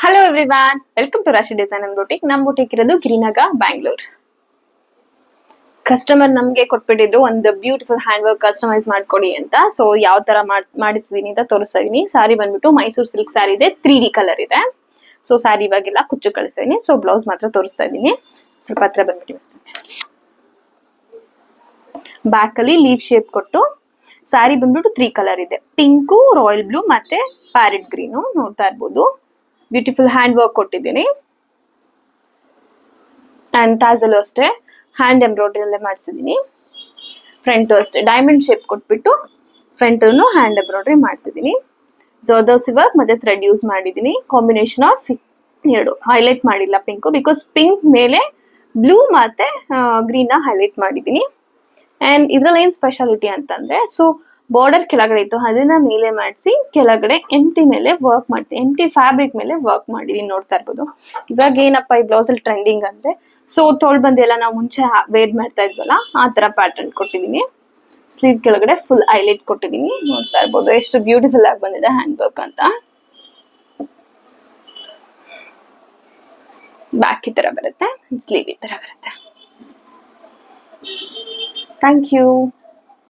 Hello everyone, welcome to ರಾಶಿ design and boutique. ನಮ್ಮ boutique ಇರೋದು ಗಿರಿನಗ, ಬ್ಯಾಂಗ್ಳೂರ್. ಕಸ್ಟಮರ್ ನಮ್ಗೆ ಕೊಟ್ಬಿಟ್ಟಿದ್ರು ಒಂದು ಬ್ಯೂಟಿಫುಲ್ ಹ್ಯಾಂಡ್ ವರ್ಕ್ ಕಸ್ಟಮೈಸ್ ಮಾಡ್ಕೊಡಿ ಅಂತ. ಸೊ ಯಾವ ತರ ಮಾಡಿಸಿದೀನಿ ಅಂತ ತೋರಿಸ್ತಾ ಇದೀನಿ. ಸಾರಿ ಬಂದ್ಬಿಟ್ಟು ಮೈಸೂರು ಸಿಲ್ಕ್ ಸಾರಿ ಇದೆ, 3D ಕಲರ್ ಇದೆ. ಸೊ ಸಾರಿ ಇವಾಗೆಲ್ಲ ಕುಚ್ಚು ಕಳಿಸಿದೀನಿ. ಸೊ ಬ್ಲೌಸ್ ಮಾತ್ರ ತೋರಿಸ್ತಾ ಇದೀನಿ. ಸ್ವಲ್ಪ ಹತ್ರ ಬಂದ್ಬಿಟ್ಟು ಬ್ಯಾಕ್ ಅಲ್ಲಿ ಲೀವ್ ಶೇಪ್ ಕೊಟ್ಟು ಸ್ಯಾರಿ ಬಂದ್ಬಿಟ್ಟು 3 ಕಲರ್ ಇದೆ, ಪಿಂಕು, ರಾಯಲ್ ಬ್ಲೂ ಮತ್ತೆ ಪ್ಯಾರೆಟ್ ಗ್ರೀನು. ನೋಡ್ತಾ ಇರ್ಬೋದು, ಬ್ಯೂಟಿಫುಲ್ ಹ್ಯಾಂಡ್ ವರ್ಕ್ ಕೊಟ್ಟಿದ್ದೀನಿ. ಅಂಡ್ ಟಾಸಲ್ ಅಷ್ಟೇ ಹ್ಯಾಂಡ್ ಎಂಬ್ರಾಯ್ಡ್ರಿ ಅಲ್ಲೇ ಮಾಡಿಸಿದೀನಿ. ಫ್ರಂಟ್ ಅಷ್ಟೇ ಡೈಮಂಡ್ ಶೇಪ್ ಕೊಟ್ಬಿಟ್ಟು ಫ್ರಂಟ್ ಹ್ಯಾಂಡ್ ಎಂಬ್ರಾಯ್ಡ್ರಿ ಮಾಡಿಸಿದೀನಿ. ಜರ್ದೋಸಿ ವರ್ಕ್ ಮತ್ತೆ ಥ್ರೆಡ್ ಯೂಸ್ ಮಾಡಿದೀನಿ. ಕಾಂಬಿನೇಷನ್ ಆಫ್ ಎರಡು ಹೈಲೈಟ್ ಮಾಡಿಲ್ಲ ಪಿಂಕ್, ಬಿಕಾಸ್ ಪಿಂಕ್ ಮೇಲೆ ಬ್ಲೂ ಮತ್ತೆ ಗ್ರೀನ್ ಹೈಲೈಟ್ ಮಾಡಿದೀನಿ. ಅಂಡ್ ಇದ್ರಲ್ಲಿ ಏನ್ ಸ್ಪೆಷಾಲಿಟಿ ಅಂತಂದ್ರೆ, ಸೊ ಬಾರ್ಡರ್ ಕೆಳಗಡೆ ಇತ್ತು, ಅದನ್ನ ಮೇಲೆ ಮಾಡಿಸಿ ಕೆಳಗಡೆ ಎಂಟಿ ಮೇಲೆ ವರ್ಕ್ ಮಾಡ್ತೀನಿ, ಎಂಟಿ ಫ್ಯಾಬ್ರಿಕ್ ಮೇಲೆ ವರ್ಕ್ ಮಾಡಿದೀನಿ. ನೋಡ್ತಾ ಇರ್ಬೋದು. ಇವಾಗ ಏನಪ್ಪಾ ಈ ಬ್ಲೌಸ್ ಅಲ್ಲಿ ಟ್ರೆಂಡಿಂಗ್ ಅಂದ್ರೆ, ಸೊ ತೋಳ್ ಬಂದಿ ಎಲ್ಲ ನಾವು ಮುಂಚೆ ವೇರ್ ಮಾಡ್ತಾ ಇದ್ವಲ್ಲ, ಆ ತರ ಪ್ಯಾಟರ್ನ್ ಕೊಟ್ಟಿದೀನಿ. ಸ್ಲೀವ್ ಕೆಳಗಡೆ ಫುಲ್ ಹೈಲೈಟ್ ಕೊಟ್ಟಿದೀನಿ. ನೋಡ್ತಾ ಇರ್ಬೋದು ಎಷ್ಟು ಬ್ಯೂಟಿಫುಲ್ ಆಗಿ ಬಂದಿದೆ ಹ್ಯಾಂಡ್ ವರ್ಕ್ ಅಂತ. ಬ್ಯಾಕ್ ಈ ತರ ಬರುತ್ತೆ, ಸ್ಲೀವ್ ಈ ತರ ಬರುತ್ತೆ. Thank you.